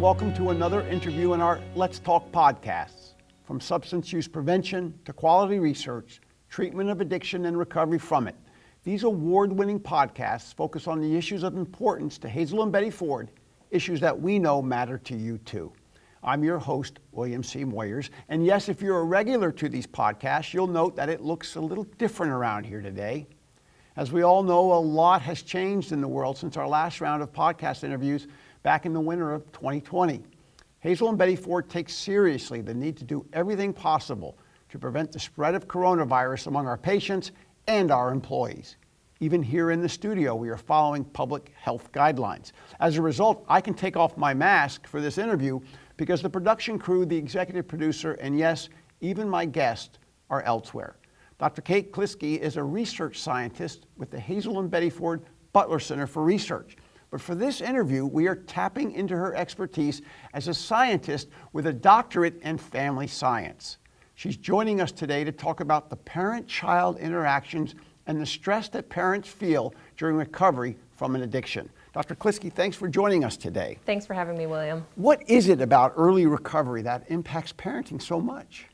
welcome to another interview in our Let's Talk podcasts. From substance use prevention to quality research, treatment of addiction and recovery from it. These award-winning podcasts focus on the issues of importance to Hazel and Betty Ford, issues that we know matter to you too. I'm your host, William C. Moyers, and yes, if you're a regular to these podcasts, you'll note that it looks a little different around here today. As we all know, a lot has changed in the world since our last round of podcast interviews back in the winter of 2020. Hazel and Betty Ford take seriously the need to do everything possible to prevent the spread of coronavirus among our patients and our employees. Even here in the studio, we are following public health guidelines. As a result, I can take off my mask for this interview because the production crew, the executive producer, and yes, even my guest are elsewhere. Dr. Kate Gliske is a research scientist with the Hazel and Betty Ford Butler Center for Research. But for this interview, we are tapping into her expertise as a scientist with a doctorate in family science. She's joining us today to talk about the parent-child interactions and the stress that parents feel during recovery from an addiction. Dr. Gliske, thanks for joining us today. Thanks for having me, William. What is it about early recovery that impacts parenting so much?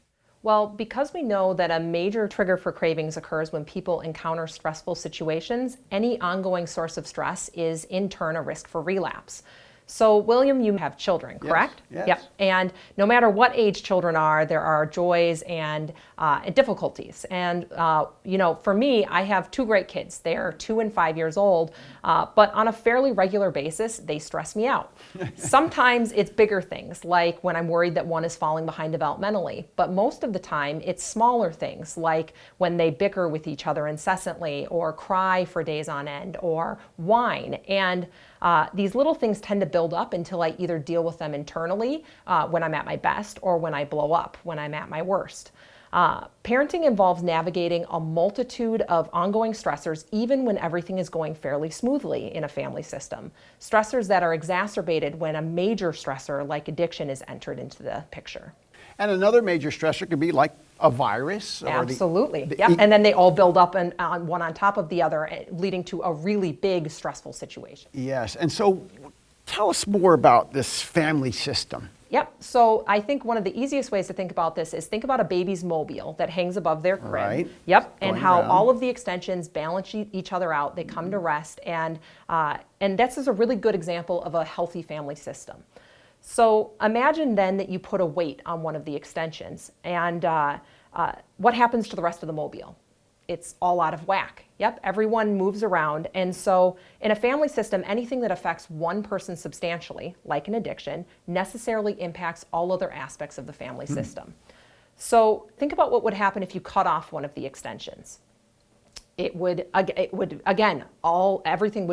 Well, because we know that a major trigger for cravings occurs when people encounter stressful situations, any ongoing source of stress is in turn a risk for relapse. So, William, you have children, correct? Yes. Yep. And no matter what age children are, there are joys and difficulties. And, for me, I have two great kids. They are 2 and 5 years old, but on a fairly regular basis, they stress me out. Sometimes it's bigger things, like when I'm worried that one is falling behind developmentally. But most of the time, it's smaller things, like when they bicker with each other incessantly, or cry for days on end, or whine. And these little things tend to build up until I either deal with them internally when I'm at my best or when I blow up, when I'm at my worst. Parenting involves navigating a multitude of ongoing stressors even when everything is going fairly smoothly in a family system. Stressors that are exacerbated when a major stressor like addiction is entered into the picture. And another major stressor could be like a virus. Or Absolutely. Yep. And then they all build up one on top of the other, leading to a really big stressful situation. Yes. And so tell us more about this family system. Yep. So I think one of the easiest ways to think about this is think about a baby's mobile that hangs above their crib. Right. Yep. And how around. all of the extensions balance each other out. They come to rest. And this is a really good example of a healthy family system. So imagine then that you put a weight on one of the extensions, and what happens to the rest of the mobile? It's all out of whack. Yep, everyone moves around. And so in a family system, anything that affects one person substantially, like an addiction, necessarily impacts all other aspects of the family system. So think about what would happen if you cut off one of the extensions. Everything would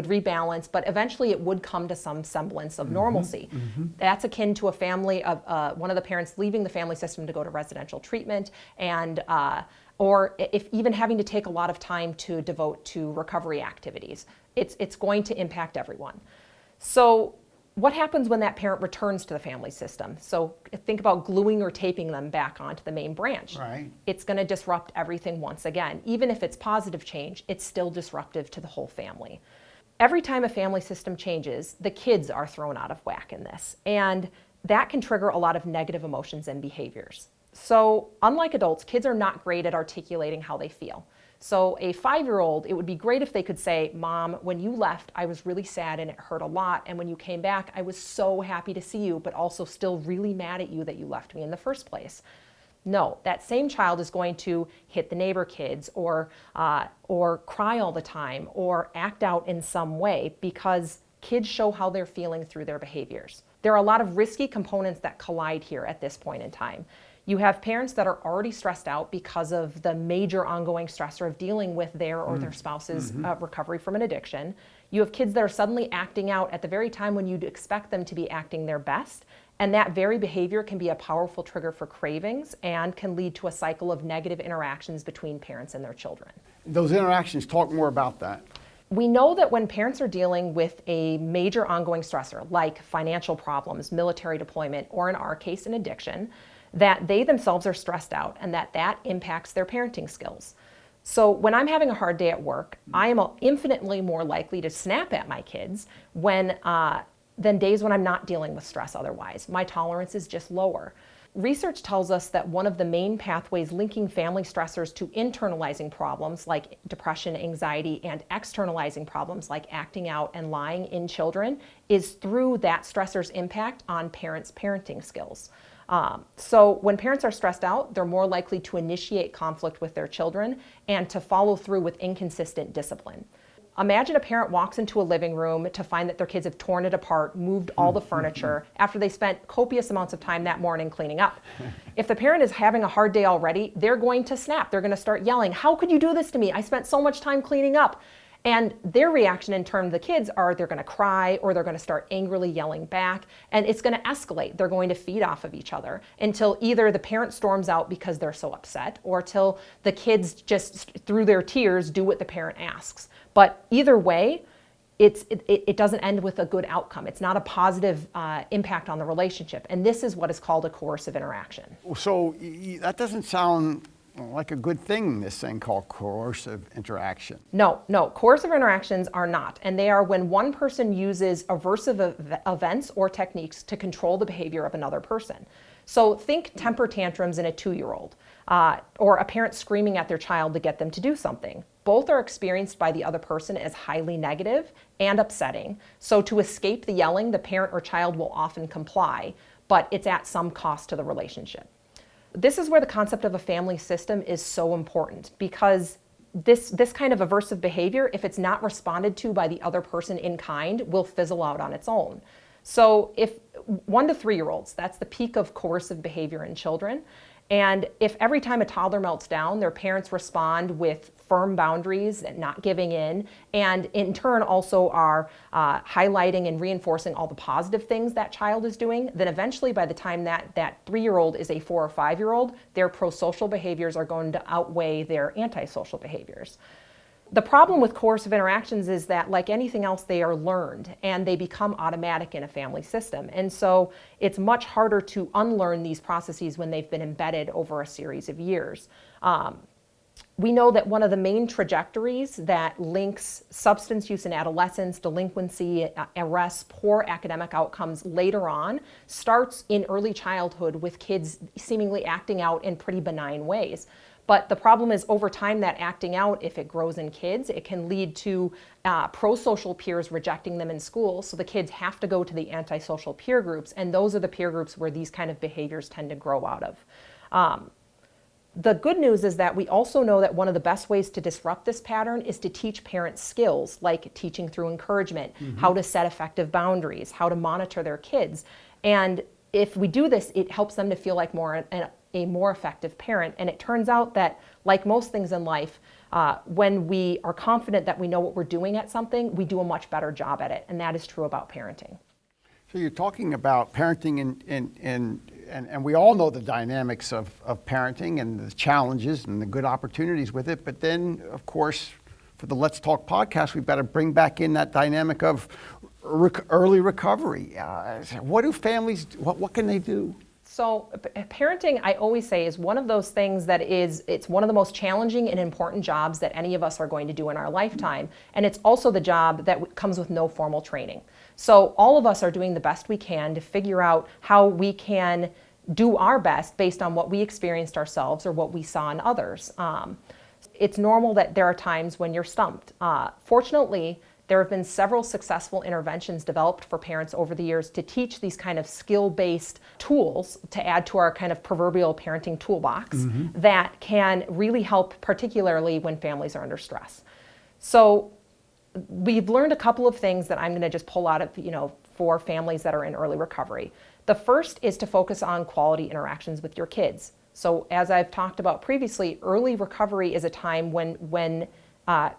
rebalance, but eventually it would come to some semblance of normalcy. That's akin to a family of one of the parents leaving the family system to go to residential treatment, and or if even having to take a lot of time to devote to recovery activities. It's going to impact everyone. So what happens when that parent returns to the family system? So think about gluing or taping them back onto the main branch. Right. It's going to disrupt everything once again. Even if it's positive change, it's still disruptive to the whole family. Every time a family system changes, the kids are thrown out of whack in this. And that can trigger a lot of negative emotions and behaviors. So unlike adults, kids are not great at articulating how they feel. So a 5-year-old, it would be great if they could say, Mom, when you left, I was really sad and it hurt a lot. And when you came back, I was so happy to see you, but also still really mad at you that you left me in the first place. No, that same child is going to hit the neighbor kids or cry all the time or act out in some way because kids show how they're feeling through their behaviors. There are a lot of risky components that collide here at this point in time. You have parents that are already stressed out because of the major ongoing stressor of dealing with their or their spouse's recovery from an addiction. You have kids that are suddenly acting out at the very time when you'd expect them to be acting their best. And that very behavior can be a powerful trigger for cravings and can lead to a cycle of negative interactions between parents and their children. Those interactions, talk more about that. We know that when parents are dealing with a major ongoing stressor, like financial problems, military deployment, or in our case, an addiction, that they themselves are stressed out and that impacts their parenting skills. So when I'm having a hard day at work, I am infinitely more likely to snap at my kids when than days when I'm not dealing with stress otherwise. My tolerance is just lower. Research tells us that one of the main pathways linking family stressors to internalizing problems like depression, anxiety, and externalizing problems like acting out and lying in children is through that stressor's impact on parents' parenting skills. So when parents are stressed out, they're more likely to initiate conflict with their children and to follow through with inconsistent discipline. Imagine a parent walks into a living room to find that their kids have torn it apart, moved all the furniture after they spent copious amounts of time that morning cleaning up. If the parent is having a hard day already, they're going to snap. They're going to start yelling, "How could you do this to me? I spent so much time cleaning up." And their reaction in turn, the kids are, they're going to cry or they're going to start angrily yelling back, and it's going to escalate. They're going to feed off of each other until either the parent storms out because they're so upset, or till the kids just through their tears do what the parent asks. But either way, it doesn't end with a good outcome. It's not a positive impact on the relationship. And this is what is called a coercive interaction. So that doesn't sound like a good thing, this thing called coercive interaction. No, coercive interactions are not. And they are when one person uses aversive events or techniques to control the behavior of another person. So think temper tantrums in a 2-year-old, or a parent screaming at their child to get them to do something. Both are experienced by the other person as highly negative and upsetting. So to escape the yelling, the parent or child will often comply, but it's at some cost to the relationship. This is where the concept of a family system is so important, because this kind of aversive behavior, if it's not responded to by the other person in kind, will fizzle out on its own. So if 1 to 3-year-olds, that's the peak of coercive behavior in children. And if every time a toddler melts down, their parents respond with firm boundaries and not giving in, and in turn also are highlighting and reinforcing all the positive things that child is doing, then eventually by the time that 3-year-old is a 4 or 5-year-old, their pro-social behaviors are going to outweigh their antisocial behaviors. The problem with coercive interactions is that, like anything else, they are learned and they become automatic in a family system. And so it's much harder to unlearn these processes when they've been embedded over a series of years. We know that one of the main trajectories that links substance use in adolescence, delinquency, arrests, poor academic outcomes later on starts in early childhood with kids seemingly acting out in pretty benign ways. But the problem is, over time, that acting out, if it grows in kids, it can lead to pro-social peers rejecting them in school. So the kids have to go to the antisocial peer groups, and those are the peer groups where these kind of behaviors tend to grow out of. The good news is that we also know that one of the best ways to disrupt this pattern is to teach parents skills like teaching through encouragement, how to set effective boundaries, how to monitor their kids. And if we do this, it helps them to feel like a more effective parent. And it turns out that, like most things in life, when we are confident that we know what we're doing at something, we do a much better job at it. And that is true about parenting. So you're talking about parenting, and we all know the dynamics of parenting and the challenges and the good opportunities with it. But then, of course, for the Let's Talk podcast, we've got to bring back in that dynamic of early recovery. What do families, what can they do? So parenting, I always say, is one of those things that it's one of the most challenging and important jobs that any of us are going to do in our lifetime. And it's also the job that comes with no formal training. So all of us are doing the best we can to figure out how we can do our best based on what we experienced ourselves or what we saw in others. It's normal that there are times when you're stumped. Fortunately, there have been several successful interventions developed for parents over the years to teach these kind of skill-based tools to add to our kind of proverbial parenting toolbox that can really help, particularly when families are under stress. So we've learned a couple of things that I'm going to just pull out of, for families that are in early recovery. The first is to focus on quality interactions with your kids. So as I've talked about previously, early recovery is a time when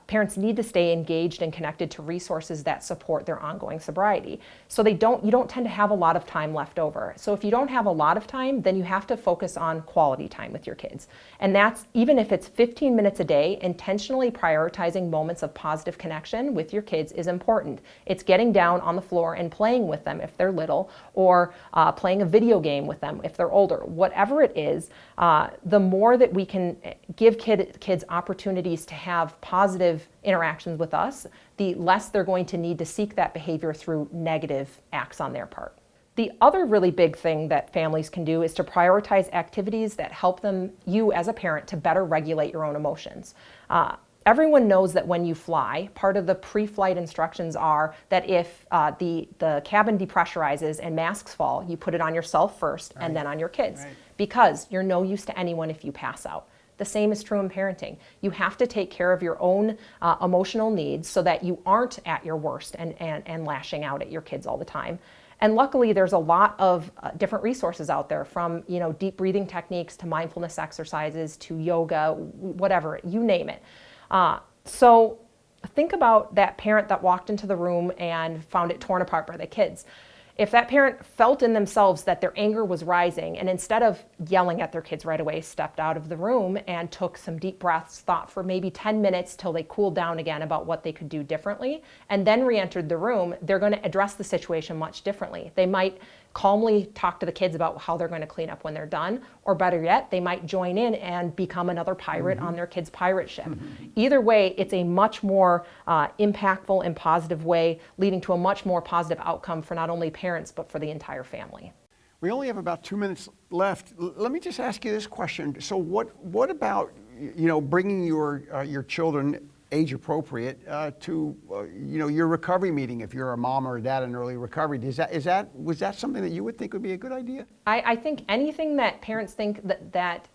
parents need to stay engaged and connected to resources that support their ongoing sobriety. So you don't tend to have a lot of time left over. So if you don't have a lot of time, then you have to focus on quality time with your kids. And that's, even if it's 15 minutes a day, intentionally prioritizing moments of positive connection with your kids is important. It's getting down on the floor and playing with them if they're little, or playing a video game with them if they're older. Whatever it is, the more that we can give kids opportunities to have positive positive interactions with us, the less they're going to need to seek that behavior through negative acts on their part. The other really big thing that families can do is to prioritize activities that help you as a parent to better regulate your own emotions. Everyone knows that when you fly, part of the pre-flight instructions are that if the cabin depressurizes and masks fall, you put it on yourself first and then on your kids, because you're no use to anyone if you pass out. The same is true in parenting. You have to take care of your own emotional needs so that you aren't at your worst and lashing out at your kids all the time. And luckily, there's a lot of different resources out there, from deep breathing techniques to mindfulness exercises to yoga, whatever, you name it. So think about that parent that walked into the room and found it torn apart by the kids. If that parent felt in themselves that their anger was rising, and instead of yelling at their kids right away, stepped out of the room and took some deep breaths, thought for maybe 10 minutes till they cooled down again about what they could do differently, and then re-entered the room, they're going to address the situation much differently. They might calmly talk to the kids about how they're going to clean up when they're done, or better yet, they might join in and become another pirate on their kids' pirate ship. Either way, it's a much more impactful and positive way, leading to a much more positive outcome for not only parents, but for the entire family. We only have about 2 minutes left. Let me just ask you this question. So what about, bringing your children age appropriate to your recovery meeting if you're a mom or a dad in early recovery? Was that something that you would think would be a good idea? I think anything that parents think that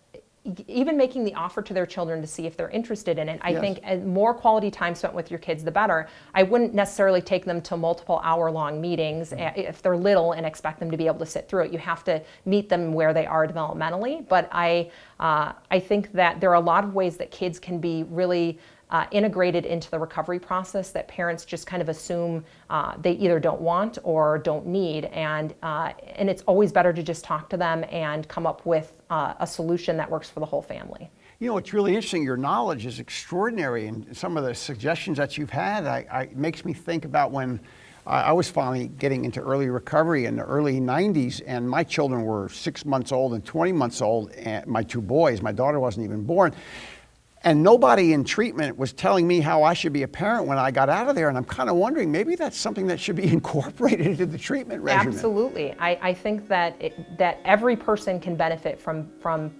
even making the offer to their children to see if they're interested in it, I think more quality time spent with your kids, the better. I wouldn't necessarily take them to multiple hour-long meetings if they're little and expect them to be able to sit through it. You have to meet them where they are developmentally. But I think that there are a lot of ways that kids can be really integrated into the recovery process that parents just kind of assume they either don't want or don't need, and it's always better to just talk to them and come up with a solution that works for the whole family. It's really interesting. Your knowledge is extraordinary, and some of the suggestions that you've had it makes me think about when I was finally getting into early recovery in the early 90s, and my children were 6 months old and 20 months old, and my two boys. My daughter wasn't even born. And nobody in treatment was telling me how I should be a parent when I got out of there. And I'm kind of wondering, maybe that's something that should be incorporated into the treatment regimen. Absolutely. I think that every person can benefit from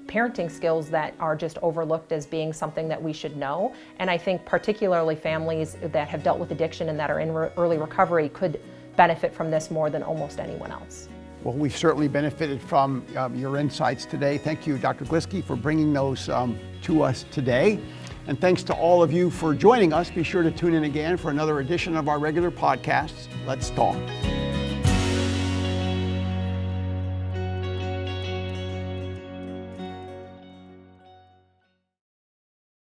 parenting skills that are just overlooked as being something that we should know. And I think particularly families that have dealt with addiction and that are in early recovery could benefit from this more than almost anyone else. Well, we've certainly benefited from your insights today. Thank you, Dr. Gliske, for bringing those to us today. And thanks to all of you for joining us. Be sure to tune in again for another edition of our regular podcasts, Let's Talk.